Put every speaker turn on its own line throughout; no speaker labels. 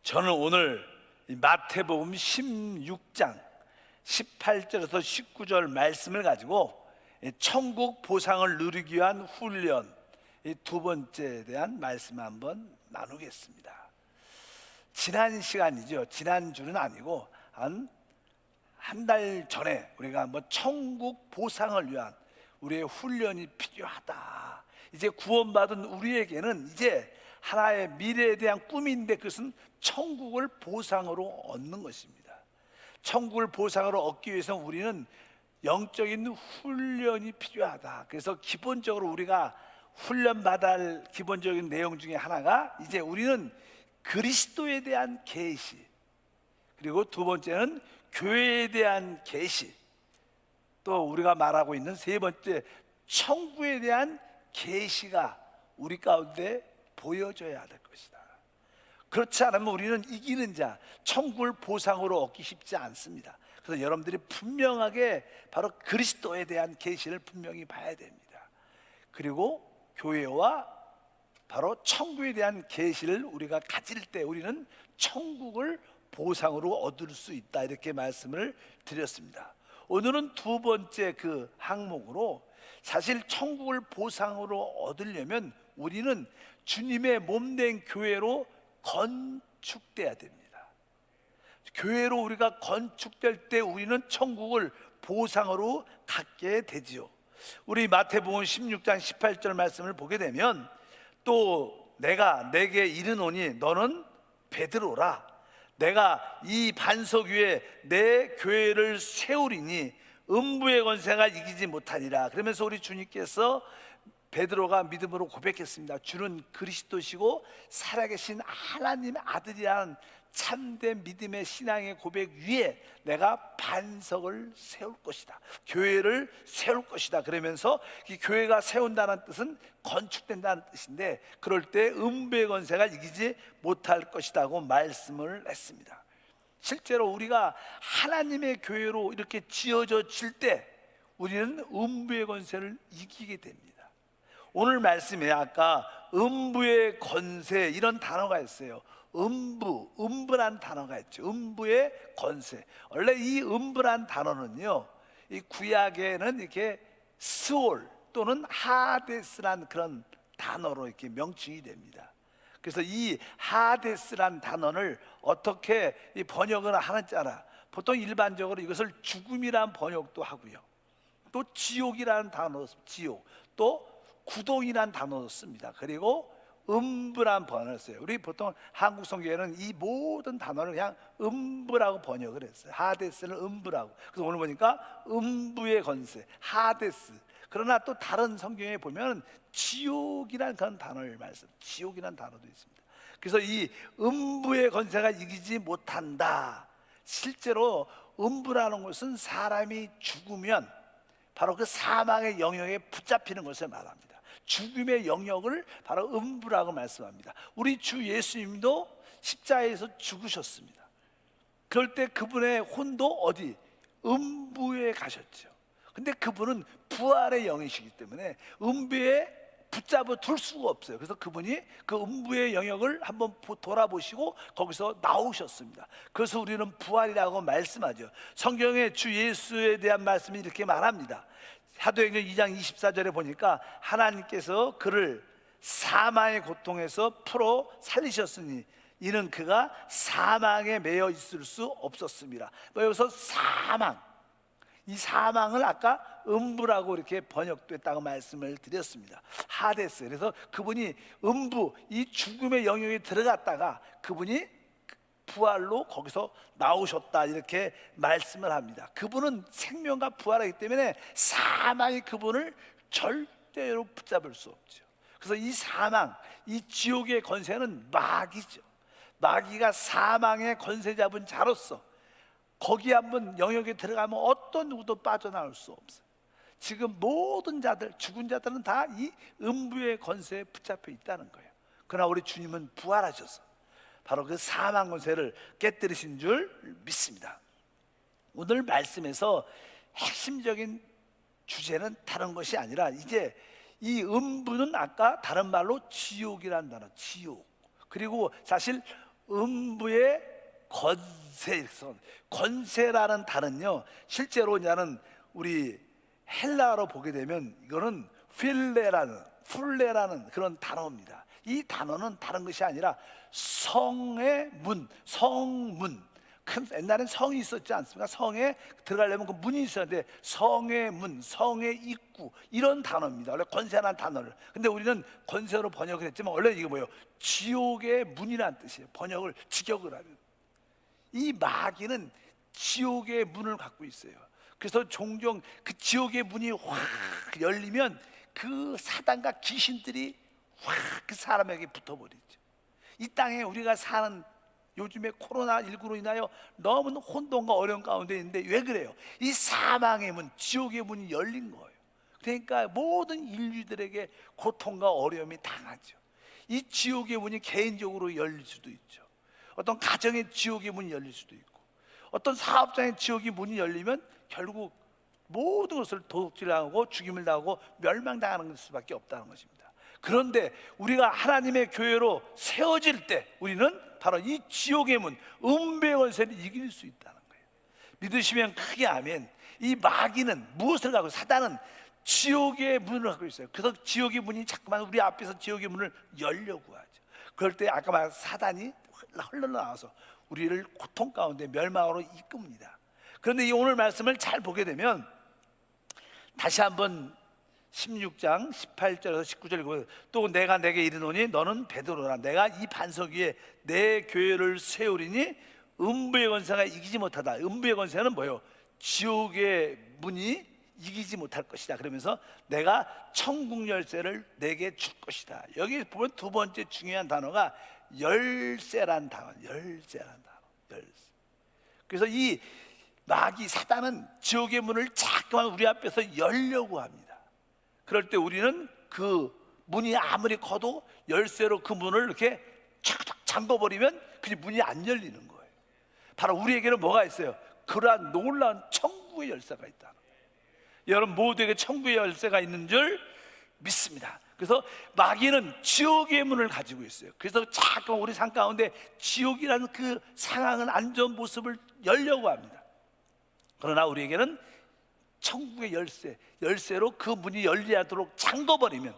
저는 오늘 마태복음 16장 18절에서 19절 말씀을 가지고 천국 보상을 누리기 위한 훈련, 이 두 번째에 대한 말씀 한번 나누겠습니다. 지난 시간이죠. 지난주는 아니고 한 달 전에 우리가 한번 천국 보상을 위한 우리의 훈련이 필요하다. 이제 구원받은 우리에게는 이제 하나의 미래에 대한 꿈인데 그것은 천국을 보상으로 얻는 것입니다. 천국을 보상으로 얻기 위해서는 우리는 영적인 훈련이 필요하다. 그래서 기본적으로 우리가 훈련받아야 할 기본적인 내용 중에 하나가 이제 우리는 그리스도에 대한 계시, 그리고 두 번째는 교회에 대한 계시, 또 우리가 말하고 있는 세 번째 천국에 대한 계시가 우리 가운데 보여져야 될 것이다. 그렇지 않으면 우리는 이기는 자, 천국을 보상으로 얻기 쉽지 않습니다. 그래서 여러분들이 분명하게 바로 그리스도에 대한 계시를 분명히 봐야 됩니다. 그리고 교회와 바로 천국에 대한 계시를 우리가 가질 때 우리는 천국을 보상으로 얻을 수 있다, 이렇게 말씀을 드렸습니다. 오늘은 두 번째 그 항목으로, 사실 천국을 보상으로 얻으려면 우리는 주님의 몸된 교회로 건축돼야 됩니다. 교회로 우리가 건축될 때 우리는 천국을 보상으로 갖게 되지요. 우리 마태복음 16장 18절 말씀을 보게 되면, 또 내가 내게 이르노니 너는 베드로라, 내가 이 반석 위에 내 교회를 세우리니 음부의 권세가 이기지 못하리라. 그러면서 우리 주님께서 베드로가 믿음으로 고백했습니다. 주는 그리스도시고 살아계신 하나님의 아들이라는 참된 믿음의 신앙의 고백 위에 내가 반석을 세울 것이다, 교회를 세울 것이다. 그러면서 이 교회가 세운다는 뜻은 건축된다는 뜻인데, 그럴 때 음부의 권세가 이기지 못할 것이라고 말씀을 했습니다. 실제로 우리가 하나님의 교회로 이렇게 지어질 때 우리는 음부의 권세를 이기게 됩니다. 오늘 말씀에 아까 음부의 권세 이런 단어가 있어요. 음부란 단어가 있죠. 음부의 권세. 원래 이 음부란 단어는요, 이 구약에는 이렇게 스올 또는 하데스란 그런 단어로 이렇게 명칭이 됩니다. 그래서 이 하데스란 단어를 어떻게 이 번역을 하는지 알아? 보통 일반적으로 이것을 죽음이란 번역도 하고요, 또 지옥이라는 단어, 지옥, 또 구동이라는 단어도 씁니다. 그리고 음부란 번역을 써요. 우리 보통 한국 성경에는 이 모든 단어를 그냥 음부라고 번역을 했어요. 하데스는 음부라고. 그래서 오늘 보니까 음부의 권세, 하데스. 그러나 또 다른 성경에 보면 지옥이라는 그런 단어를 말씀, 지옥이라는 단어도 있습니다. 그래서 이 음부의 권세가 이기지 못한다. 실제로 음부라는 것은 사람이 죽으면 바로 그 사망의 영역에 붙잡히는 것을 말합니다. 죽음의 영역을 바로 음부라고 말씀합니다. 우리 주 예수님도 십자가에서 죽으셨습니다. 그럴 때 그분의 혼도 어디? 음부에 가셨죠. 근데 그분은 부활의 영이시기 때문에 음부에 붙잡아 둘 수가 없어요. 그래서 그분이 그 음부의 영역을 한번 돌아보시고 거기서 나오셨습니다. 그래서 우리는 부활이라고 말씀하죠. 성경에 주 예수에 대한 말씀이 이렇게 말합니다. 사도행전 2장 24절에 보니까 하나님께서 그를 사망의 고통에서 풀어 살리셨으니 이는 그가 사망에 매여 있을 수 없었습니다. 여기서 사망, 이 사망을 아까 음부라고 이렇게 번역됐다고 말씀을 드렸습니다. 하데스. 그래서 그분이 음부, 이 죽음의 영역에 들어갔다가 그분이 부활로 거기서 나오셨다, 이렇게 말씀을 합니다. 그분은 생명과 부활하기 때문에 사망이 그분을 절대로 붙잡을 수 없죠. 그래서 이 사망, 이 지옥의 권세는 마귀죠. 마귀가 사망의 권세 잡은 자로서 거기 한번 영역에 들어가면 어떤 누구도 빠져나올 수 없어요. 지금 모든 자들, 죽은 자들은 다 이 음부의 권세에 붙잡혀 있다는 거예요. 그러나 우리 주님은 부활하셔서 바로 그 사망 권세를 깨뜨리신 줄 믿습니다. 오늘 말씀에서 핵심적인 주제는 다른 것이 아니라, 이제 이 음부는 아까 다른 말로 지옥이라는 단어, 지옥. 그리고 사실 음부의 권세. 권세라는 단어는요, 실제로 이제는 우리 헬라어로 보게 되면 이거는 풀레라는 그런 단어입니다. 이 단어는 다른 것이 아니라 성의 문, 성문. 옛날엔 성이 있었지 않습니까? 성에 들어가려면 그 문이 있어야 돼. 성의 문, 성의 입구, 이런 단어입니다. 원래 권세라는 단어를. 근데 우리는 권세로 번역을 했지만 원래 이게 뭐예요? 지옥의 문이라는 뜻이에요. 번역을, 직역을 하면. 이 마귀는 지옥의 문을 갖고 있어요. 그래서 종종 그 지옥의 문이 확 열리면 그 사단과 귀신들이 확 그 사람에게 붙어버리죠. 이 땅에 우리가 사는 요즘에 코로나19로 인하여 너무 혼돈과 어려운 가운데 있는데 왜 그래요? 이 사망의 문, 지옥의 문이 열린 거예요. 그러니까 모든 인류들에게 고통과 어려움이 당하죠. 이 지옥의 문이 개인적으로 열릴 수도 있죠. 어떤 가정의 지옥의 문이 열릴 수도 있고, 어떤 사업장의 지옥의 문이 열리면 결국 모든 것을 도둑질하고 죽임을 당하고 멸망당하는 수밖에 없다는 것입니다. 그런데 우리가 하나님의 교회로 세워질 때 우리는 바로 이 지옥의 문, 음부의 권세를 이길 수 있다는 거예요. 믿으시면 크게 아멘. 이 마귀는 무엇을 갖고, 사단은 지옥의 문을 갖고 있어요. 그래서 지옥의 문이 자꾸만 우리 앞에서 지옥의 문을 열려고 하죠. 그럴 때 아까 말한 사단이 흘러나와서 우리를 고통 가운데 멸망으로 이끕니다. 그런데 이 오늘 말씀을 잘 보게 되면 다시 한번 16장 18절에서 19절 보면, 또 내가 내게 이르노니 너는 베드로라. 내가 이 반석 위에 내 교회를 세우리니 음부의 권세가 이기지 못하다. 음부의 권세는 뭐예요? 지옥의 문이 이기지 못할 것이다. 그러면서 내가 천국 열쇠를 내게 줄 것이다. 여기 보면 두 번째 중요한 단어가 열쇠란 단어. 열쇠란 단어. 열쇠. 그래서 이 마귀 사단은 지옥의 문을 자꾸만 우리 앞에서 열려고 합니다. 그럴 때 우리는 그 문이 아무리 커도 열쇠로 그 문을 이렇게 촥촥 잠궈버리면 그 문이 안 열리는 거예요. 바로 우리에게는 뭐가 있어요? 그러한 놀라운 천국의 열쇠가 있다. 여러분 모두에게 천국의 열쇠가 있는 줄 믿습니다. 그래서 마귀는 지옥의 문을 가지고 있어요. 그래서 자꾸 우리 삶 가운데 지옥이라는 그 상황은 안 좋은 모습을 열려고 합니다. 그러나 우리에게는 천국의 열쇠로 그 문이 열리도록 잠궈버리면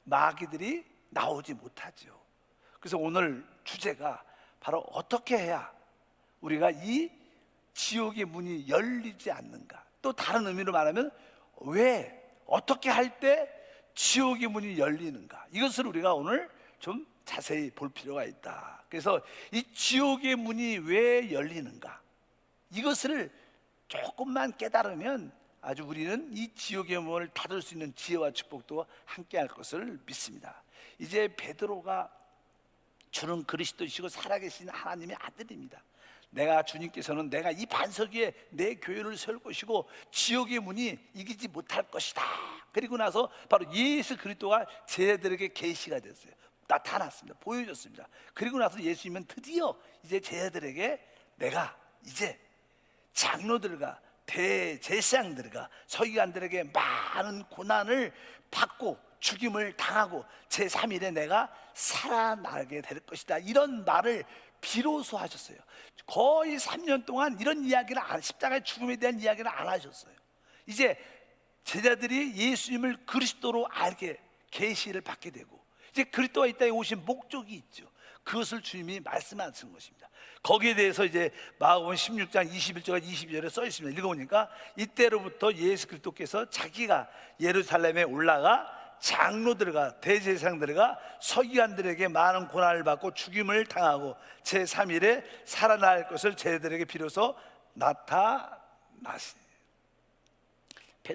마귀들이 나오지 못하죠. 그래서 오늘 주제가 바로 어떻게 해야 우리가 이 지옥의 문이 열리지 않는가. 또 다른 의미로 말하면 왜, 어떻게 할 때 지옥의 문이 열리는가, 이것을 우리가 오늘 좀 자세히 볼 필요가 있다. 그래서 이 지옥의 문이 왜 열리는가, 이것을 조금만 깨달으면 아주 우리는 이 지옥의 문을 닫을 수 있는 지혜와 축복도 함께 할 것을 믿습니다. 이제 베드로가 주는 그리스도이시고 살아계신 하나님의 아들입니다. 내가, 주님께서는 내가 이 반석 위에 내 교회를 세울 것이고 지옥의 문이 이기지 못할 것이다. 그리고 나서 바로 예수 그리스도가 제자들에게 계시가 됐어요. 나타났습니다. 보여줬습니다. 그리고 나서 예수님은 드디어 이제 제자들에게 내가 이제 장로들과 대제사장들과 서기관들에게 많은 고난을 받고 죽임을 당하고 제3일에 내가 살아나게 될 것이다, 이런 말을 비로소 하셨어요. 거의 3년 동안 이런 이야기를 십자가의 죽음에 대한 이야기를 안 하셨어요. 이제 제자들이 예수님을 그리스도로 알게 계시를 받게 되고 이제 그리스도가 이 땅에 오신 목적이 있죠. 그것을 주님이 말씀하신 것입니다. 거기에 대해서 이제 마가복음 16장 21절과 22절에 써 있습니다. 읽어보니까 이때로부터 예수 그리스도께서 자기가 예루살렘에 올라가 장로들과 대제사장들과 서기관들에게 많은 고난을 받고 죽임을 당하고 제3일에 살아날 것을 제자들에게 비로소 나타나시니,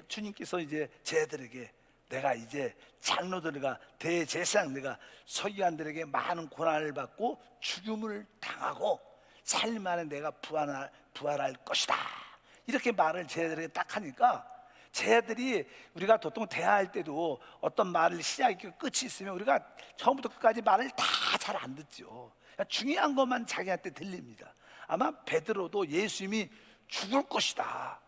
주님께서 이제 제자들에게 내가 이제 장로들과 대제사장들과 서기관들에게 많은 고난을 받고 죽임을 당하고 살림 안에 내가 부활할 것이다, 이렇게 말을 제자들에게 딱 하니까 제자들이, 우리가 보통 대화할 때도 어떤 말을 시작이 있고 끝이 있으면 우리가 처음부터 끝까지 말을 다 잘 안 듣죠. 중요한 것만 자기한테 들립니다. 아마 베드로도 예수님이 죽을 것이다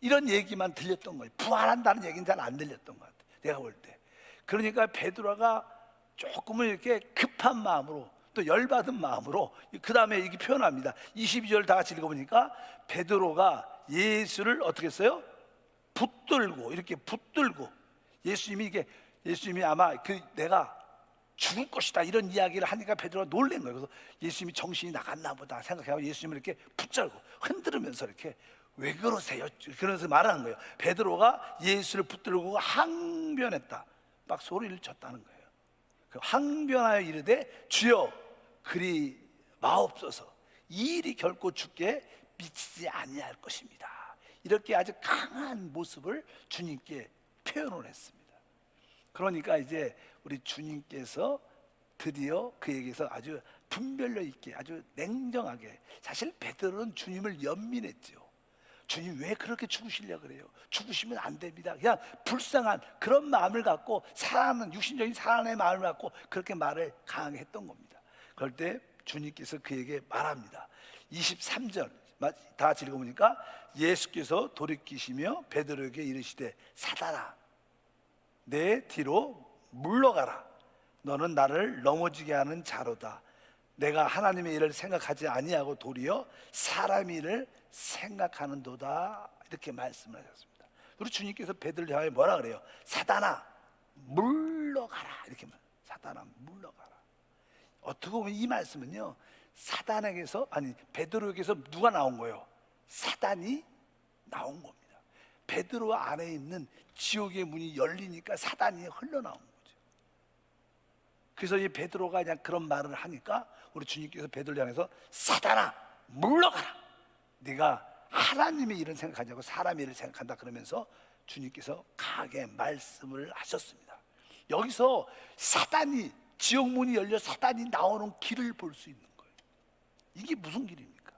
이런 얘기만 들렸던 거예요. 부활한다는 얘기는 잘 안 들렸던 것 같아요, 내가 볼 때. 그러니까 베드로가 조금은 이렇게 급한 마음으로 또 열받은 마음으로 그 다음에 이게 표현합니다. 22절 다 같이 읽어보니까 베드로가 예수를 어떻게 했어요? 붙들고, 이렇게 붙들고, 예수님이 아마 내가 죽을 것이다 이런 이야기를 하니까 베드로가 놀란 거예요. 그래서 예수님이 정신이 나갔나 보다 생각하고 예수님을 이렇게 붙잡고 흔들으면서 이렇게 왜 그러세요? 그러면서 말하는 거예요. 베드로가 예수를 붙들고 항변했다, 막 소리를 쳤다는 거예요. 그 항변하여 이르되 주여 그리 마옵소서, 이 일이 결코 주께 미치지 아니할 것입니다. 이렇게 아주 강한 모습을 주님께 표현을 했습니다. 그러니까 이제 우리 주님께서 드디어 그에게서 아주 분별력 있게, 아주 냉정하게, 사실 베드로는 주님을 연민했죠. 주님 왜 그렇게 죽으시려고 그래요? 죽으시면 안 됩니다. 그냥 불쌍한 그런 마음을 갖고, 사랑하는 육신적인 사랑의 마음을 갖고 그렇게 말을 강하게 했던 겁니다. 그럴 때 주님께서 그에게 말합니다. 23절 다 같이 읽어보니까 예수께서 돌이키시며 베드로에게 이르시되 사단아 내 뒤로 물러가라, 너는 나를 넘어지게 하는 자로다. 내가 하나님의 일을 생각하지 아니하고 도리어 사람 일을 생각하는도다. 이렇게 말씀을 하셨습니다. 우리 주님께서 베드로를 향해 뭐라 그래요? 사단아 물러가라, 이렇게 말. 사단아 물러가라. 어떻게 보면 이 말씀은요, 사단에게서, 아니 베드로에게서 누가 나온 거예요? 사단이 나온 겁니다. 베드로 안에 있는 지옥의 문이 열리니까 사단이 흘러나온 거죠. 그래서 이 베드로가 그냥 그런 말을 하니까 우리 주님께서 베드로를 향해서 사단아 물러가라, 네가 하나님의 일을 생각하지 않고 사람의 일을 생각한다, 그러면서 주님께서 강하게 말씀을 하셨습니다. 여기서 사단이, 지옥 문이 열려 사단이 나오는 길을 볼 수 있는 거예요. 이게 무슨 길입니까?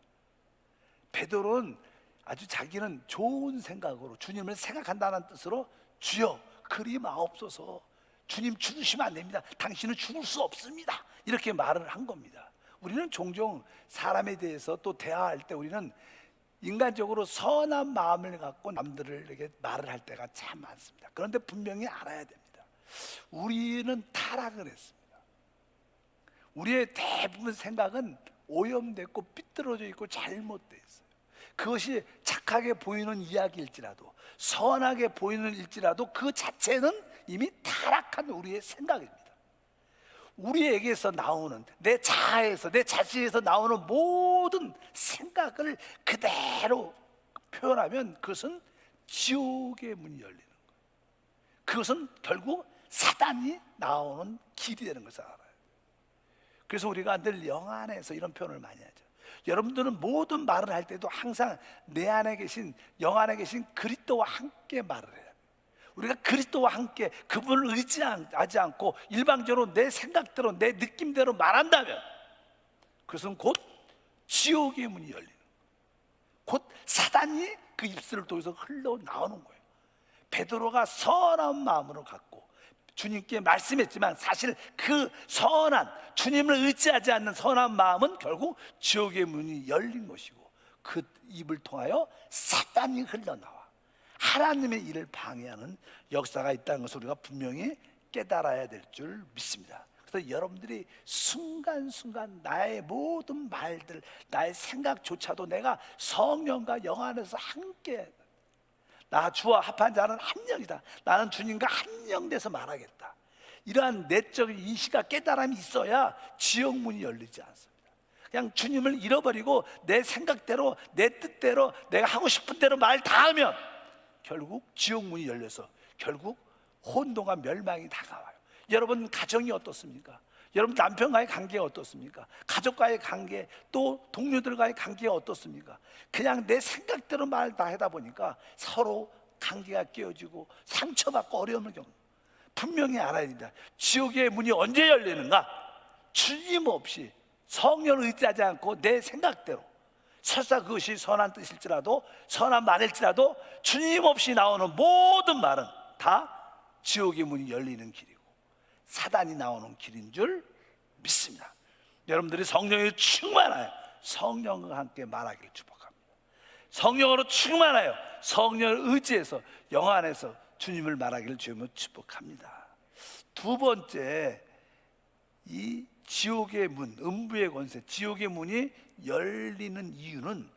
베드로는 아주 자기는 좋은 생각으로 주님을 생각한다는 뜻으로 주여 그리 마옵소서, 주님 죽으시면 안 됩니다, 당신은 죽을 수 없습니다, 이렇게 말을 한 겁니다. 우리는 종종 사람에 대해서 또 대화할 때 우리는 인간적으로 선한 마음을 갖고 남들에게 말을 할 때가 참 많습니다. 그런데 분명히 알아야 됩니다. 우리는 타락을 했습니다. 우리의 대부분 생각은 오염됐고 삐뚤어져 있고 잘못되어 있어요. 그것이 착하게 보이는 이야기일지라도 선하게 보이는 일지라도 그 자체는 이미 타락한 우리의 생각입니다. 우리에게서 나오는, 내 자아에서, 내 자신에서 나오는 모든 생각을 그대로 표현하면 그것은 지옥의 문이 열리는 거예요. 그것은 결국 사단이 나오는 길이 되는 것을 알아요. 그래서 우리가 늘 영안에서 이런 표현을 많이 하죠. 여러분들은 모든 말을 할 때도 항상 내 안에 계신, 영 안에 계신 그리스도와 함께 말을 해요. 우리가 그리스도와 함께 그분을 의지하지 않고 일방적으로 내 생각대로 내 느낌대로 말한다면 그것은 곧 지옥의 문이 열리는 거예요. 곧 사단이 그 입술을 통해서 흘러나오는 거예요. 베드로가 선한 마음으로 갖고 주님께 말씀했지만 사실 그 선한, 주님을 의지하지 않는 선한 마음은 결국 지옥의 문이 열린 것이고 그 입을 통하여 사단이 흘러나와 하나님의 일을 방해하는 역사가 있다는 것을 우리가 분명히 깨달아야 될 줄 믿습니다. 그래서 여러분들이 순간순간 나의 모든 말들, 나의 생각조차도 내가 성령과 영 안에서 함께, 나 주와 합한 자는 한 영이다, 나는 주님과 한 영 돼서 말하겠다, 이러한 내적인 인식과 깨달음이 있어야 지옥 문이 열리지 않습니다. 그냥 주님을 잃어버리고 내 생각대로 내 뜻대로 내가 하고 싶은 대로 말 다 하면 결국 지옥 문이 열려서 결국 혼돈과 멸망이 다가와요. 여러분 가정이 어떻습니까? 여러분 남편과의 관계가 어떻습니까? 가족과의 관계, 또 동료들과의 관계가 어떻습니까? 그냥 내 생각대로 말 다 하다 보니까 서로 관계가 깨어지고 상처받고 어려움을 겪는, 분명히 알아야 됩니다. 지옥의 문이 언제 열리는가? 주님 없이 성령을 의지하지 않고 내 생각대로, 설사 그것이 선한 뜻일지라도 선한 말일지라도 주님 없이 나오는 모든 말은 다 지옥의 문이 열리는 길이고 사단이 나오는 길인 줄 믿습니다. 여러분들이 성령에 충만하여 성령과 함께 말하기를 축복합니다. 성령으로 충만하여 성령을 의지해서 영 안에서 주님을 말하기를 주님은 축복합니다. 두 번째, 이 지옥의 문, 음부의 권세, 지옥의 문이 열리는 이유는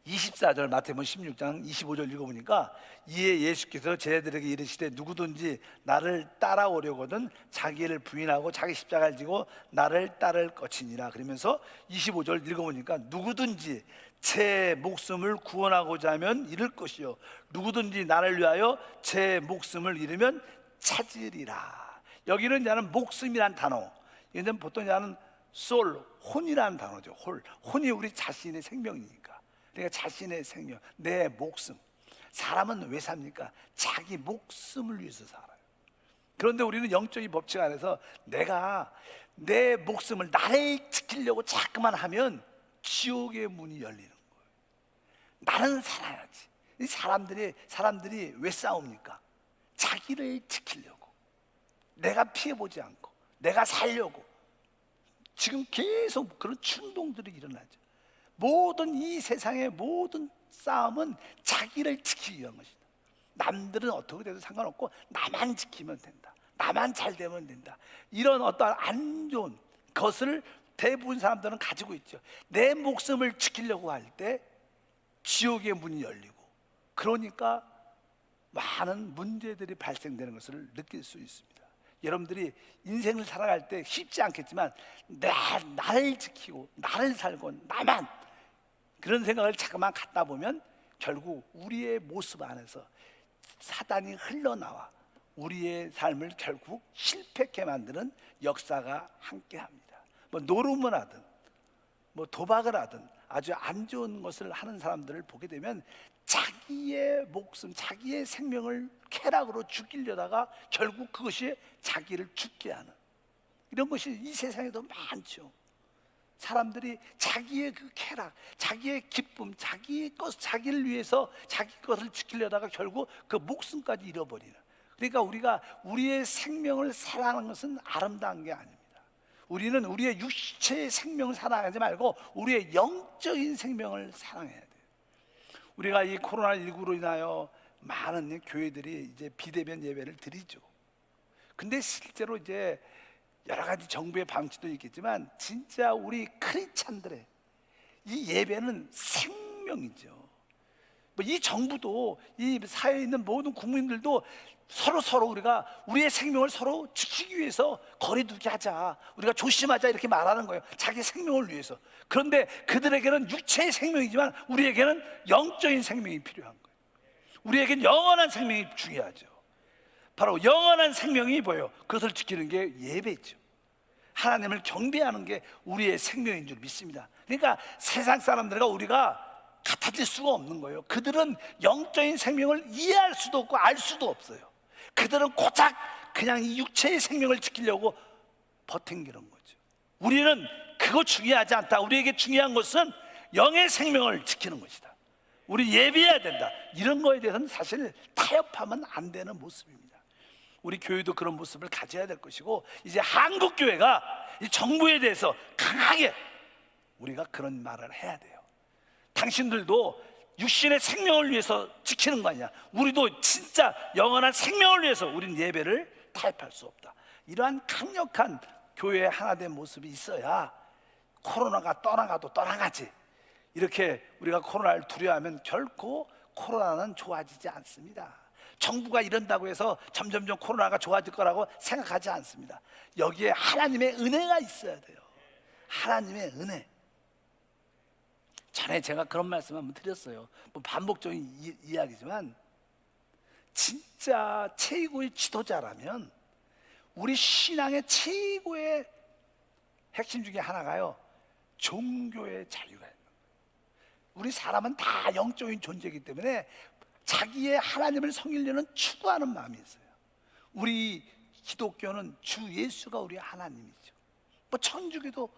24절 마태복음 16장 25절 읽어보니까 이에 예수께서 제자들에게 이르시되 누구든지 나를 따라오려거든 자기를 부인하고 자기 십자가를 지고 나를 따를 것이니라. 그러면서 25절 읽어보니까 누구든지 제 목숨을 구원하고자 하면 잃을 것이요 누구든지 나를 위하여 제 목숨을 잃으면 찾으리라. 여기는 나는 목숨이란 단어, 이는 보통 나는 soul, 혼이라는 단어죠. 혼이 우리 자신의 생명이니까. 그러니까 자신의 생명, 내 목숨. 사람은 왜 삽니까? 자기 목숨을 위해서 살아요. 그런데 우리는 영적인 법칙 안에서 내가 내 목숨을 나를 지키려고 자꾸만 하면 지옥의 문이 열리는 거예요. 나는 살아야지. 이 사람들이 왜 싸웁니까? 자기를 지키려고, 내가 피해보지 않고, 내가 살려고. 지금 계속 그런 충동들이 일어나죠. 모든 이 세상의 모든 싸움은 자기를 지키기 위한 것이다. 남들은 어떻게 돼도 상관없고 나만 지키면 된다, 나만 잘 되면 된다. 이런 어떠한 안 좋은 것을 대부분 사람들은 가지고 있죠. 내 목숨을 지키려고 할 때 지옥의 문이 열리고, 그러니까 많은 문제들이 발생되는 것을 느낄 수 있습니다. 여러분들이 인생을 살아갈 때 쉽지 않겠지만 나를 지키고 나를 살고 나만, 그런 생각을 자꾸만 갖다 보면 결국 우리의 모습 안에서 사단이 흘러나와 우리의 삶을 결국 실패케 만드는 역사가 함께합니다. 뭐 노름을 하든 뭐 도박을 하든 아주 안 좋은 것을 하는 사람들을 보게 되면 자기의 목숨, 자기의 생명을 쾌락으로 죽이려다가 결국 그것이 자기를 죽게 하는, 이런 것이 이 세상에도 많죠. 사람들이 자기의 그 쾌락, 자기의 기쁨, 자기를 위해서 자기 것을 지키려다가 결국 그 목숨까지 잃어버리는. 그러니까 우리가 우리의 생명을 사랑하는 것은 아름다운 게 아닙니다. 우리는 우리의 육체의 생명을 사랑하지 말고 우리의 영적인 생명을 사랑해야 돼요. 우리가 이 코로나19로 인하여 많은 교회들이 이제 비대면 예배를 드리죠. 근데 실제로 이제 여러 가지 정부의 방침도 있겠지만 진짜 우리 크리스찬들의 이 예배는 생명이죠. 뭐 이 정부도, 이 사회에 있는 모든 국민들도 서로 우리가 우리의 생명을 서로 지키기 위해서 거리두기 하자, 우리가 조심하자, 이렇게 말하는 거예요. 자기 생명을 위해서. 그런데 그들에게는 육체의 생명이지만 우리에게는 영적인 생명이 필요한 거예요. 우리에게는 영원한 생명이 중요하죠. 바로 영원한 생명이 뭐예요? 그것을 지키는 게 예배죠. 하나님을 경배하는 게 우리의 생명인 줄 믿습니다. 그러니까 세상 사람들과 우리가 같아질 수가 없는 거예요. 그들은 영적인 생명을 이해할 수도 없고 알 수도 없어요. 그들은 고작 그냥 이 육체의 생명을 지키려고 버팅기는 거죠. 우리는 그거 중요하지 않다. 우리에게 중요한 것은 영의 생명을 지키는 것이다. 우리 예배해야 된다. 이런 거에 대해서는 사실 타협하면 안 되는 모습입니다. 우리 교회도 그런 모습을 가져야 될 것이고, 이제 한국 교회가 이 정부에 대해서 강하게 우리가 그런 말을 해야 돼요. 당신들도 육신의 생명을 위해서 지키는 거 아니야. 우리도 진짜 영원한 생명을 위해서 우리는 예배를 타협할 수 없다. 이러한 강력한 교회의 하나된 모습이 있어야 코로나가 떠나가도 떠나가지. 이렇게 우리가 코로나를 두려워하면 결코 코로나는 좋아지지 않습니다. 정부가 이런다고 해서 점점점 코로나가 좋아질 거라고 생각하지 않습니다. 여기에 하나님의 은혜가 있어야 돼요. 하나님의 은혜. 전에 제가 그런 말씀 한번 드렸어요. 뭐 반복적인 이야기지만 진짜 최고의 지도자라면 우리 신앙의 최고의 핵심 중에 하나가요, 종교의 자유가 있는 거예요. 우리 사람은 다 영적인 존재이기 때문에 자기의 하나님을 섬기려는 추구하는 마음이 있어요. 우리 기독교는 주 예수가 우리 하나님이죠. 뭐 천주교도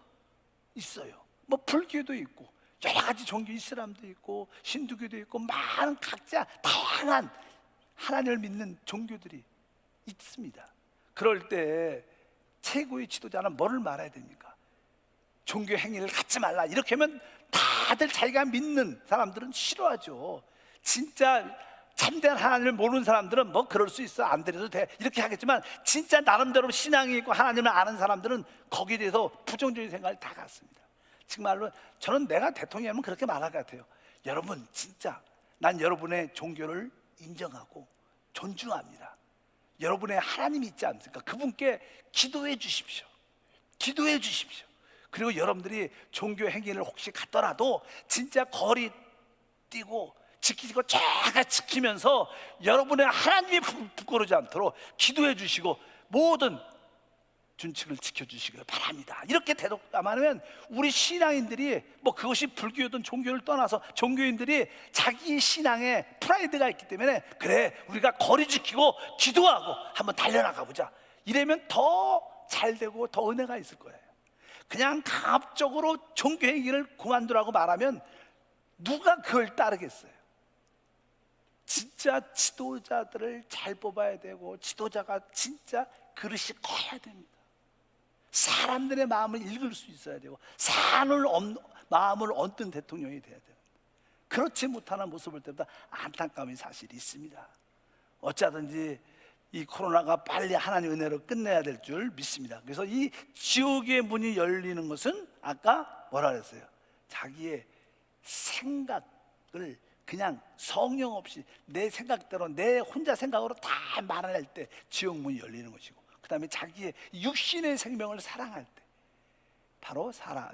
있어요. 뭐 불교도 있고 여러 가지 종교, 이슬람도 있고 힌두교도 있고 많은 각자 다양한 하나님을 믿는 종교들이 있습니다. 그럴 때 최고의 지도자는 뭐를 말해야 됩니까? 종교 행위를 갖지 말라, 이렇게 하면 다들 자기가 믿는 사람들은 싫어하죠. 진짜 참된 하나님을 모르는 사람들은 뭐 그럴 수 있어, 안 드려도 돼, 이렇게 하겠지만 진짜 나름대로 신앙이 있고 하나님을 아는 사람들은 거기에 대해서 부정적인 생각을 다 갖습니다. 정말로 저는 내가 대통령이면 그렇게 말할 것 같아요. 여러분, 진짜 난 여러분의 종교를 인정하고 존중합니다. 여러분의 하나님이 있지 않습니까? 그분께 기도해 주십시오. 기도해 주십시오. 그리고 여러분들이 종교 행위를 혹시 갔더라도 진짜 거리 뛰고 지키고 쫙 지키면서 여러분의 하나님이 부끄러우지 않도록 기도해 주시고 모든 준칙을 지켜주시기를 바랍니다. 이렇게 대독하면 우리 신앙인들이 뭐 그것이 불교든 종교를 떠나서 종교인들이 자기 신앙에 프라이드가 있기 때문에 그래, 우리가 거리 지키고 기도하고 한번 달려나가 보자, 이러면 더 잘 되고 더 은혜가 있을 거예요. 그냥 강압적으로 종교 행위를 그만두라고 말하면 누가 그걸 따르겠어요? 진짜 지도자들을 잘 뽑아야 되고 지도자가 진짜 그릇이 커야 됩니다. 사람들의 마음을 읽을 수 있어야 되고 마음을 얻는 대통령이 돼야 돼요. 그렇지 못하는 모습을 볼 때마다 안타까움이 사실이 있습니다. 어쩌든지 이 코로나가 빨리 하나님 은혜로 끝내야 될 줄 믿습니다. 그래서 이 지옥의 문이 열리는 것은 아까 뭐라 그랬어요? 자기의 생각을 그냥 성령 없이 내 생각대로 내 혼자 생각으로 다 말할 때 지옥 문이 열리는 것이고, 그 다음에 자기의 육신의 생명을 사랑할 때 바로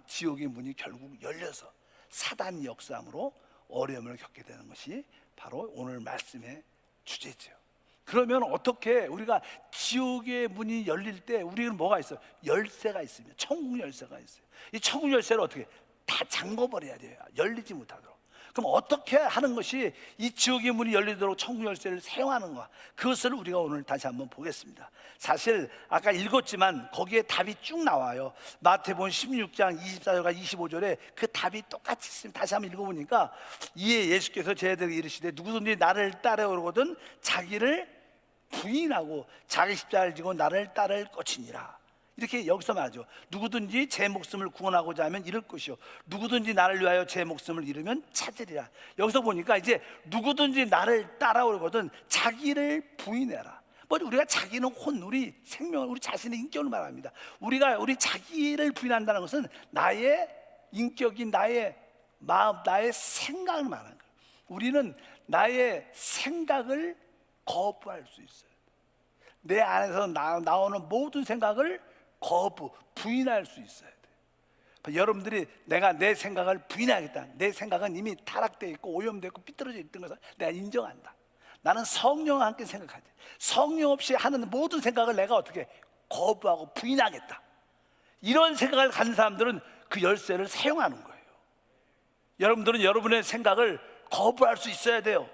지옥의 문이 결국 열려서 사단 역사함으로 어려움을 겪게 되는 것이 바로 오늘 말씀의 주제죠. 그러면 어떻게 우리가 지옥의 문이 열릴 때 우리는 뭐가 있어요? 열쇠가 있습니다. 천국 열쇠가 있어요. 이 천국 열쇠를 어떻게 다 잠궈버려야 돼요. 열리지 못하도록. 그럼 어떻게 하는 것이 이 지옥의 문이 열리도록 천국 열쇠를 사용하는가, 그것을 우리가 오늘 다시 한번 보겠습니다. 사실 아까 읽었지만 거기에 답이 쭉 나와요. 마태복음 16장 24절과 25절에 그 답이 똑같이 있습니다. 다시 한번 읽어보니까 이에 예수께서 저희들에게 이르시되 누구든지 나를 따르거든 자기를 부인하고 자기 십자가를 지고 나를 따를 것이니라. 이렇게 여기서 말하죠. 누구든지 제 목숨을 구원하고자 하면 잃을 것이요 누구든지 나를 위하여 제 목숨을 잃으면 찾으리라. 여기서 보니까 이제 누구든지 나를 따라오거든 자기를 부인해라. 뭐 우리가 자기는 우리 생명을, 우리 자신의 인격을 말합니다. 우리 자기를 부인한다는 것은 나의 인격인 나의 마음, 나의 생각을 말하는 거예요. 우리는 나의 생각을 거부할 수 있어요. 내 안에서 나오는 모든 생각을 부인할 수 있어야 돼요. 여러분들이 내가 내 생각을 부인하겠다, 내 생각은 이미 타락되어 있고 오염되어 있고 삐뚤어져 있던 것을 내가 인정한다. 나는 성령과 함께 생각하지. 성령 없이 하는 모든 생각을 내가 어떻게 거부하고 부인하겠다. 이런 생각을 가진 사람들은 그 열쇠를 사용하는 거예요. 여러분들은 여러분의 생각을 거부할 수 있어야 돼요.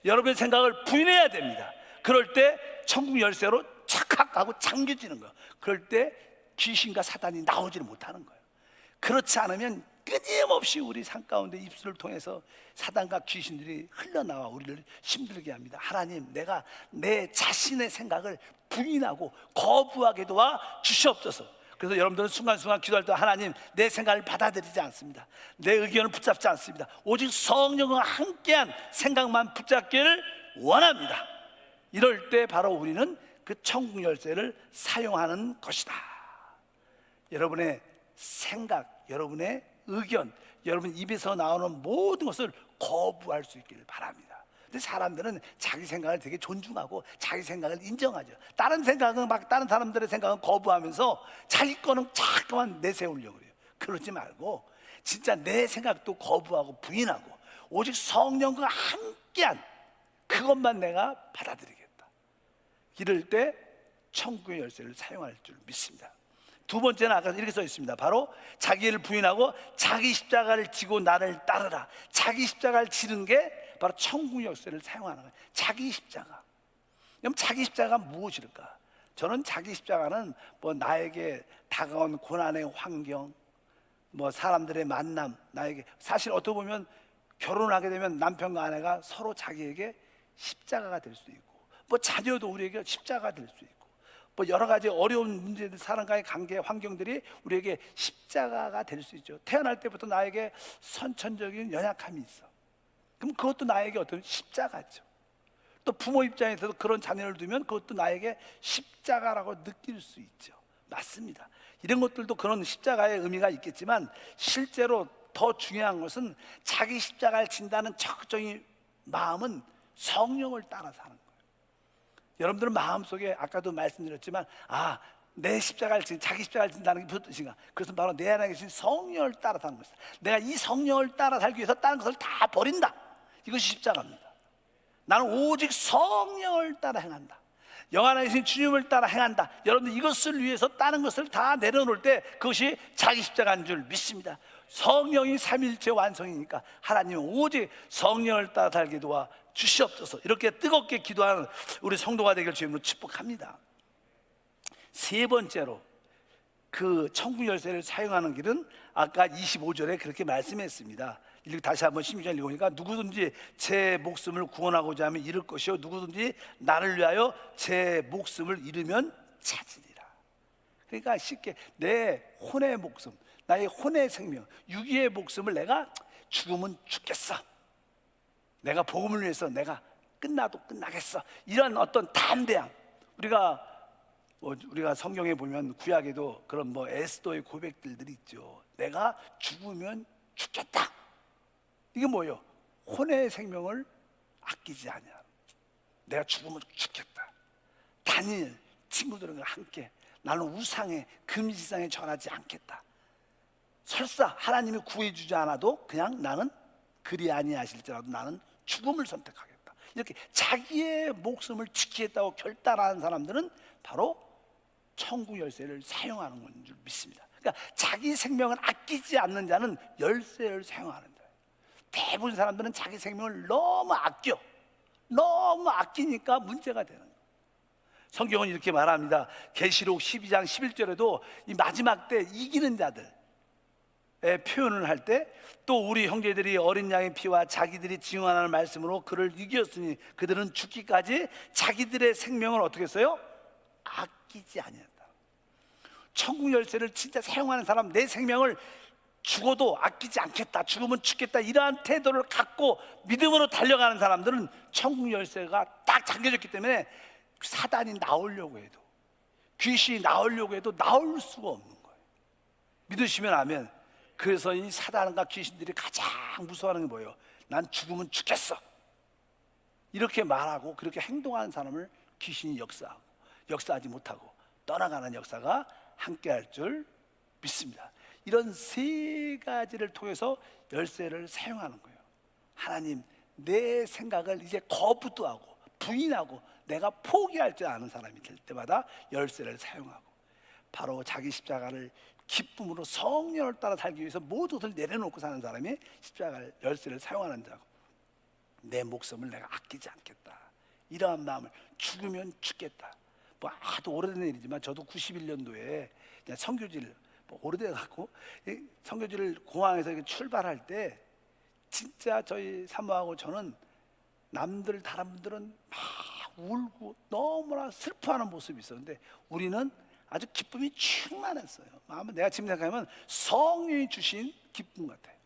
여러분의 생각을 부인해야 됩니다. 그럴 때 천국 열쇠로 착각 하고 잠겨지는 거예요. 그럴 때 귀신과 사단이 나오지를 못하는 거예요. 그렇지 않으면 끊임없이 우리 삶 가운데 입술을 통해서 사단과 귀신들이 흘러나와 우리를 힘들게 합니다. 하나님, 내가 내 자신의 생각을 부인하고 거부하게 도와 주시옵소서. 그래서 여러분들은 순간순간 기도할 때 하나님, 내 생각을 받아들이지 않습니다. 내 의견을 붙잡지 않습니다. 오직 성령과 함께한 생각만 붙잡기를 원합니다. 이럴 때 바로 우리는 그 천국 열쇠를 사용하는 것이다. 여러분의 생각, 여러분의 의견, 여러분 입에서 나오는 모든 것을 거부할 수 있기를 바랍니다. 근데 사람들은 자기 생각을 되게 존중하고 자기 생각을 인정하죠. 다른 사람들의 생각은 거부하면서 자기 거는 자꾸만 내세우려고 그래요. 그러지 말고 진짜 내 생각도 거부하고 부인하고 오직 성령과 함께한 그것만 내가 받아들이겠다. 이럴 때 천국의 열쇠를 사용할 줄 믿습니다. 두 번째는 아까 이렇게 써 있습니다. 바로 자기를 부인하고 자기 십자가를 지고 나를 따르라. 자기 십자가를 지는 게 바로 천국 열쇠를 사용하는 거예요. 자기 십자가. 그럼 자기 십자가가 무엇일까? 저는 자기 십자가는 뭐 나에게 다가온 고난의 환경, 뭐 사람들의 만남, 나에게 사실 어떻게 보면 결혼하게 되면 남편과 아내가 서로 자기에게 십자가가 될 수 있고, 뭐 자녀도 우리에게 십자가가 될 수 있고, 뭐 여러 가지 어려운 문제들, 사람과의 관계 환경들이 우리에게 십자가가 될 수 있죠. 태어날 때부터 나에게 선천적인 연약함이 있어. 그럼 그것도 나에게 어떤 십자가죠. 또 부모 입장에서도 그런 자녀를 두면 그것도 나에게 십자가라고 느낄 수 있죠. 맞습니다. 이런 것들도 그런 십자가의 의미가 있겠지만 실제로 더 중요한 것은 자기 십자가를 진다는 적극적인 마음은 성령을 따라 사는 거예요. 여러분들은 마음속에 아까도 말씀드렸지만 내 십자가를 자기 십자가를 진다는 게 무슨 뜻인가? 그것은 바로 내 안에 계신 성령을 따라 사는 것이다. 내가 이 성령을 따라 살기 위해서 다른 것을 다 버린다. 이것이 십자가입니다. 나는 오직 성령을 따라 행한다. 영안에 계신 주님을 따라 행한다. 여러분들 이것을 위해서 다른 것을 다 내려놓을 때 그것이 자기 십자가인 줄 믿습니다. 성령이 삼일체 완성이니까 하나님은 오직 성령을 따라 살게 도와 주시옵소서. 이렇게 뜨겁게 기도하는 우리 성도가 되길 주님으로 축복합니다. 세 번째로 그 천국 열쇠를 사용하는 길은 아까 25절에 그렇게 말씀했습니다. 다시 한번 16절 읽으니까 누구든지 제 목숨을 구원하고자 하면 잃을 것이요 누구든지 나를 위하여 제 목숨을 잃으면 찾으리라. 그러니까 쉽게 내 혼의 목숨, 나의 혼의 생명, 육의 목숨을 내가 죽으면 죽겠어, 내가 복음을 위해서 내가 끝나도 끝나겠어, 이런 어떤 담대함. 우리가 성경에 보면 구약에도 그런 에스더의 고백들이 있죠. 내가 죽으면 죽겠다. 이게 뭐예요? 혼의 생명을 아끼지 않냐. 내가 죽으면 죽겠다. 다니엘 친구들과 함께 나는 우상에 금지상에 전하지 않겠다. 설사 하나님이 구해주지 않아도 그냥 나는 그리 아니하실지라도 나는 죽음을 선택하겠다. 이렇게 자기의 목숨을 지키겠다고 결단하는 사람들은 바로 천국 열쇠를 사용하는 것인 줄 믿습니다. 그러니까 자기 생명을 아끼지 않는 자는 열쇠를 사용하는 자예요. 대부분 사람들은 자기 생명을 너무 아끼니까 문제가 되는 거예요. 성경은 이렇게 말합니다. 계시록 12장 11절에도 이 마지막 때 이기는 자들의 표현을 할 때 또 우리 형제들이 어린 양의 피와 자기들이 증언하는 말씀으로 그를 이겼으니 그들은 죽기까지 자기들의 생명을 어떻게 했어요? 아끼지 아니한다. 천국 열쇠를 진짜 사용하는 사람, 내 생명을 죽어도 아끼지 않겠다, 죽으면 죽겠다, 이러한 태도를 갖고 믿음으로 달려가는 사람들은 천국 열쇠가 딱 잠겨졌기 때문에 사단이 나오려고 해도, 귀신이 나오려고 해도 나올 수가 없는 거예요. 믿으시면 아멘. 그래서 이 사단과 귀신들이 가장 무서워하는 게 뭐예요? 난 죽으면 죽겠어, 이렇게 말하고 그렇게 행동하는 사람을 귀신이 역사하지 못하고 떠나가는 역사가 함께할 줄 믿습니다. 이런 세 가지를 통해서 열쇠를 사용하는 거예요. 하나님, 내 생각을 이제 거부도 하고 부인하고 내가 포기할 줄 아는 사람이 될 때마다 열쇠를 사용하고, 바로 자기 십자가를 기쁨으로 성령을 따라 살기 위해서 모든 것을 내려놓고 사는 사람이 십자가를 열쇠를 사용하는 자고, 내 목숨을 내가 아끼지 않겠다, 이러한 마음을, 죽으면 죽겠다. 아주 오래된 일이지만 저도 91년도에 선교지를 오래돼 갖고 선교지를 공항에서 출발할 때 진짜 저희 사모하고 저는 다른 분들은 막 울고 너무나 슬퍼하는 모습이 있었는데 우리는 아주 기쁨이 충만했어요. 내가 지금 생각하면 성령이 주신 기쁨 같아요.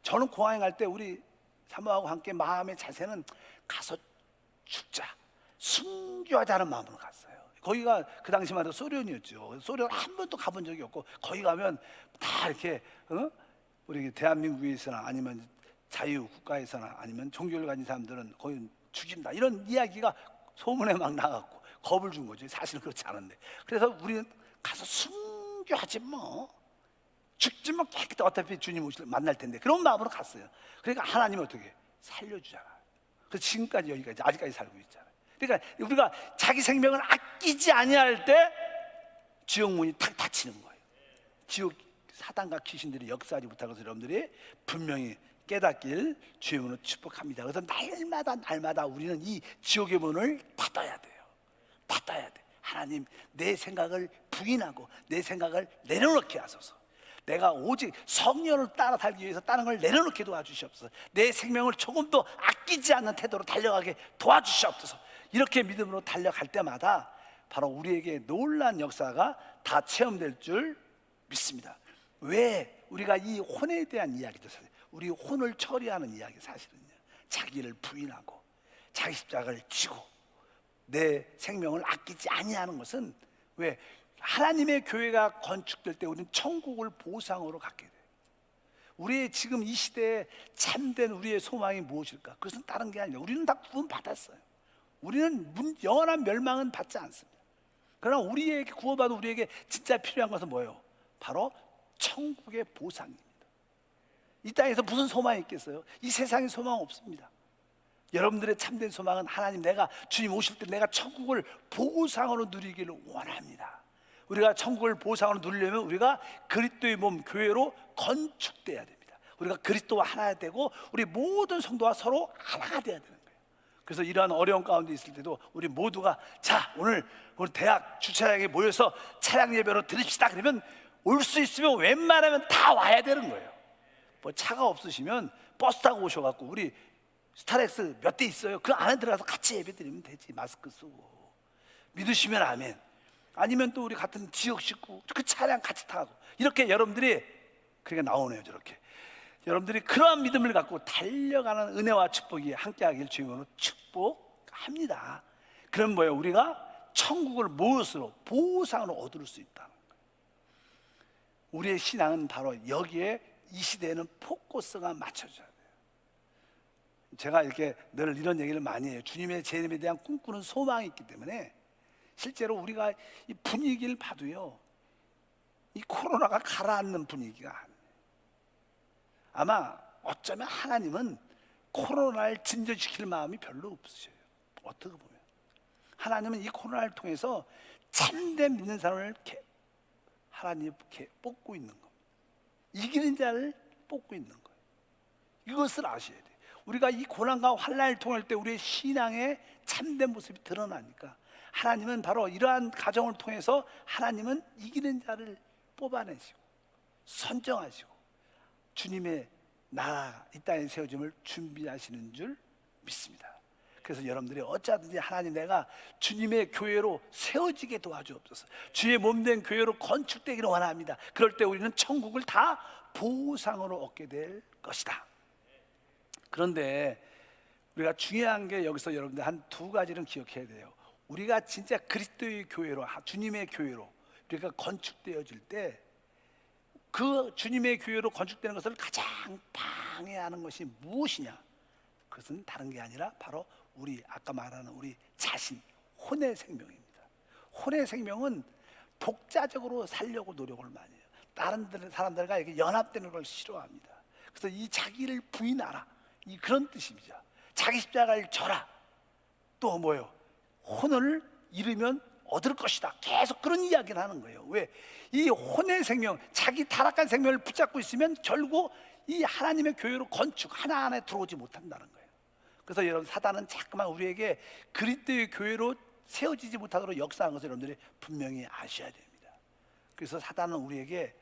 저는 공항에 갈 때 우리 사모하고 함께 마음의 자세는 가서 죽자, 순교하자는 마음으로 갔어요. 거기가 그 당시만 해도 소련이었죠. 소련 한 번도 가본 적이 없고, 거기 가면 다 이렇게 우리 대한민국에서나 아니면 자유국가에서나 아니면 종교를 가진 사람들은 거기 죽인다, 이런 이야기가 소문에 막 나갔고 겁을 준 거죠. 사실은 그렇지 않은데. 그래서 우리는 가서 순교하지 죽지만 깨끗해, 어차피 주님 만날 텐데, 그런 마음으로 갔어요. 그러니까 하나님은 어떻게 살려주잖아. 그래서 지금까지 아직까지 살고 있잖아요. 그러니까 우리가 자기 생명을 아끼지 아니할 때 지옥 문이 탁 닫히는 거예요. 지옥 사단과 귀신들이 역사하지 못한 것을 여러분들이 분명히 깨닫길 주님으로 축복합니다. 그래서 날마다 우리는 이 지옥의 문을 닫아야 돼요. 닫아야 돼. 하나님, 내 생각을 부인하고 내 생각을 내려놓게 하소서. 내가 오직 성령을 따라 살기 위해서 다른 걸 내려놓게 도와주시옵소서. 내 생명을 조금도 아끼지 않는 태도로 달려가게 도와주시옵소서. 이렇게 믿음으로 달려갈 때마다 바로 우리에게 놀라운 역사가 다 체험될 줄 믿습니다. 왜 우리가 이 혼에 대한 이야기도, 우리 혼을 처리하는 이야기, 사실은요, 자기를 부인하고 자기 십자가를 지고 내 생명을 아끼지 아니하는 것은 왜 하나님의 교회가 건축될 때 우리는 천국을 보상으로 갖게 돼요. 우리의 지금 이 시대에 참된 우리의 소망이 무엇일까? 그것은 다른 게 아니라 우리는 다 구원 받았어요. 우리는 영원한 멸망은 받지 않습니다. 그러나 우리에게 구원받은 우리에게 진짜 필요한 것은 뭐예요? 바로 천국의 보상입니다. 이 땅에서 무슨 소망이 있겠어요? 이 세상에 소망 없습니다. 여러분들의 참된 소망은 하나님, 내가 주님 오실 때 내가 천국을 보상으로 누리기를 원합니다. 우리가 천국을 보상으로 누리려면 우리가 그리스도의 몸 교회로 건축돼야 됩니다. 우리가 그리스도와 하나 되고 우리 모든 성도와 서로 하나가 돼야 되는 거예요. 그래서 이러한 어려운 가운데 있을 때도 우리 모두가 자, 오늘 우리 대학 주차장에 모여서 차량 예배로 드립시다. 그러면 올 수 있으면 웬만하면 다 와야 되는 거예요. 뭐 차가 없으시면 버스 타고 오셔갖고 우리 스타렉스 몇 대 있어요. 그 안에 들어가서 같이 예배 드리면 되지. 마스크 쓰고. 믿으시면 아멘. 아니면 또 우리 같은 지역 식구 그 차량 같이 타고 이렇게 여러분들이 그게 나오네요. 저렇게 여러분들이 그러한 믿음을 갖고 달려가는 은혜와 축복이 함께하길 주님으로 축복합니다. 그럼 뭐예요? 우리가 천국을 무엇으로 보상으로 얻을 수 있다는 거예요. 우리의 신앙은 바로 여기에 이 시대에는 포커스가 맞춰져야 돼요. 제가 이렇게 늘 이런 얘기를 많이 해요. 주님의 재림에 대한 꿈꾸는 소망이 있기 때문에 실제로 우리가 이 분위기를 봐도요, 이 코로나가 가라앉는 분위기가 아니에요. 아마 어쩌면 하나님은 코로나를 진전시킬 마음이 별로 없으셔요. 어떻게 보면 하나님은 이 코로나를 통해서 참된 믿는 사람을 이렇게 하나님 이렇게 뽑고 있는 겁니다. 이기는 자를 뽑고 있는 거예요. 이것을 아셔야 돼요. 우리가 이 고난과 환난을 통할 때 우리의 신앙의 참된 모습이 드러나니까 하나님은 바로 이러한 가정을 통해서 하나님은 이기는 자를 뽑아내시고 선정하시고 주님의 나라 이 땅에 세워짐을 준비하시는 줄 믿습니다. 그래서 여러분들이 어쩌든지 하나님, 내가 주님의 교회로 세워지게 도와주옵소서. 주의 몸된 교회로 건축되기를 원합니다. 그럴 때 우리는 천국을 다 보상으로 얻게 될 것이다. 그런데 우리가 중요한 게 여기서 여러분들 한 두 가지는 기억해야 돼요. 우리가 진짜 그리스도의 교회로, 주님의 교회로 우리가 건축되어질 때 그 주님의 교회로 건축되는 것을 가장 방해하는 것이 무엇이냐? 그것은 다른 게 아니라 바로 우리 아까 말하는 우리 자신, 혼의 생명입니다. 혼의 생명은 독자적으로 살려고 노력을 많이 해요. 다른 사람들과 이렇게 연합되는 걸 싫어합니다. 그래서 이 자기를 부인하라, 이 그런 뜻입니다. 자기 십자가를 져라. 또 뭐예요? 혼을 잃으면 얻을 것이다. 계속 그런 이야기를 하는 거예요. 왜? 이 혼의 생명, 자기 타락한 생명을 붙잡고 있으면 결국 이 하나님의 교회로 건축 하나 안에 들어오지 못한다는 거예요. 그래서 여러분, 사단은 자꾸만 우리에게 그리스도의 교회로 세워지지 못하도록 역사하는 것을 여러분들이 분명히 아셔야 됩니다. 그래서 사단은 우리에게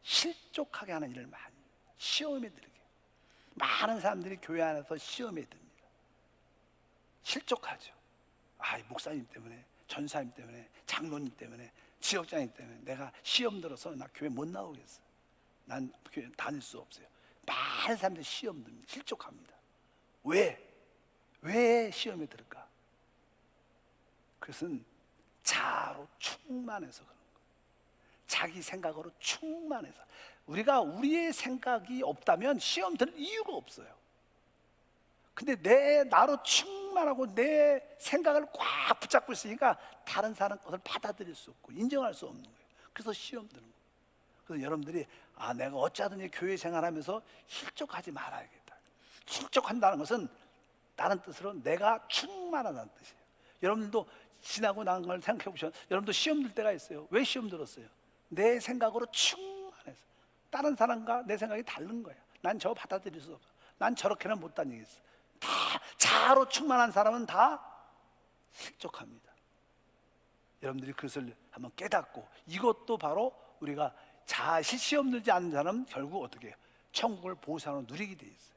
실족하게 하는 일을 많이 해요. 시험에 들게. 많은 사람들이 교회 안에서 시험에 듭니다. 실족하죠. 아, 목사님 때문에, 전사님 때문에, 장로님 때문에, 지역장님 때문에 내가 시험 들어서 나 교회 못 나오겠어. 난 교회 다닐 수 없어요. 많은 사람들이 시험 듭니다. 실족합니다. 왜 시험에 들을까? 그것은 자아로 충만해서 그런 거예요. 자기 생각으로 충만해서. 우리가 우리의 생각이 없다면 시험 들 이유가 없어요. 근데 나로 충만하고 내 생각을 꽉 붙잡고 있으니까 다른 사람 것을 받아들일 수 없고 인정할 수 없는 거예요. 그래서 시험 드는 거예요. 그래서 여러분들이 내가 어쩌든지 교회 생활하면서 실족하지 말아야겠다. 실족한다는 것은 다른 뜻으로 내가 충만하다는 뜻이에요. 여러분들도 지나고 난 걸 생각해 보시면 여러분도 시험 들 때가 있어요. 왜 시험 들었어요? 내 생각으로 충만해서. 다른 사람과 내 생각이 다른 거야. 난 저거 받아들일 수 없어. 난 저렇게는 못 다니겠어. 다 자아로 충만한 사람은 다 실족합니다. 여러분들이 그것을 한번 깨닫고, 이것도 바로 우리가 시험 들지 않는 사람은 결국 어떻게 해요? 천국을 보상으로 누리게 돼 있어요.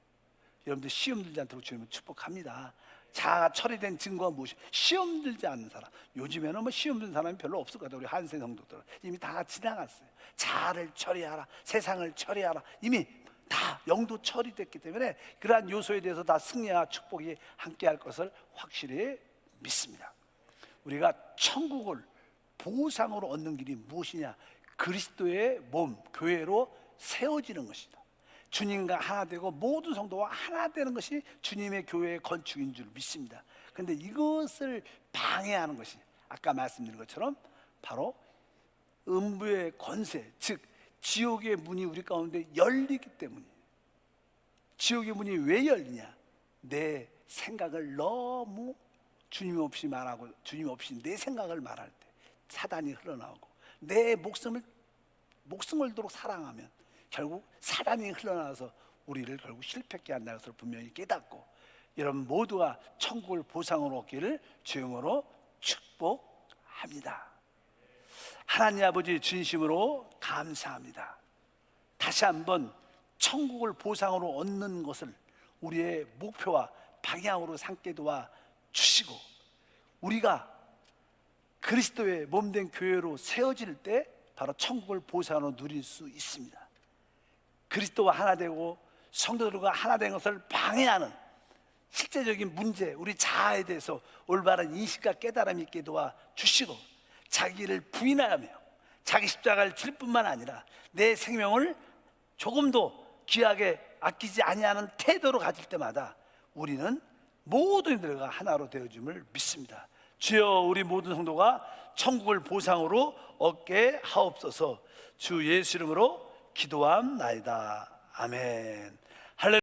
여러분들 시험 들지 않도록 주님은 축복합니다. 자아가 처리된 증거가 무엇이? 시험 들지 않는 사람. 요즘에는 뭐 시험 든 사람이 별로 없을 것 같아요. 우리 한세 성도들 이미 다 지나갔어요. 자아를 처리하라, 세상을 처리하라. 이미 다 영도 처리됐기 때문에 그러한 요소에 대해서 다 승리와 축복이 함께할 것을 확실히 믿습니다. 우리가 천국을 보상으로 얻는 길이 무엇이냐? 그리스도의 몸, 교회로 세워지는 것이다. 주님과 하나 되고 모든 성도와 하나 되는 것이 주님의 교회의 건축인 줄 믿습니다. 그런데 이것을 방해하는 것이 아까 말씀드린 것처럼 바로 음부의 권세, 즉 지옥의 문이 우리 가운데 열리기 때문이에요. 지옥의 문이 왜 열리냐? 내 생각을 너무 주님 없이 말하고 주님 없이 내 생각을 말할 때 사단이 흘러나오고, 내 목숨을 목숨을도록 사랑하면 결국 사단이 흘러나와서 우리를 결국 실패케 한다는 것을 분명히 깨닫고, 여러분 모두가 천국을 보상으로 얻기를 주님으로 축복합니다. 하나님 아버지 진심으로 감사합니다. 다시 한번 천국을 보상으로 얻는 것을 우리의 목표와 방향으로 삼게 도와 주시고, 우리가 그리스도의 몸된 교회로 세워질 때 바로 천국을 보상으로 누릴 수 있습니다. 그리스도와 하나 되고 성도들과 하나 된 것을 방해하는 실제적인 문제, 우리 자아에 대해서 올바른 인식과 깨달음이 있게 도와 주시고, 자기를 부인하며 자기 십자가를 질 뿐만 아니라 내 생명을 조금도 귀하게 아끼지 아니하는 태도로 가질 때마다 우리는 모든 이들과 하나로 되어짐을 믿습니다. 주여, 우리 모든 성도가 천국을 보상으로 얻게 하옵소서. 주 예수 이름으로 기도함나이다. 아멘. 할렐루야.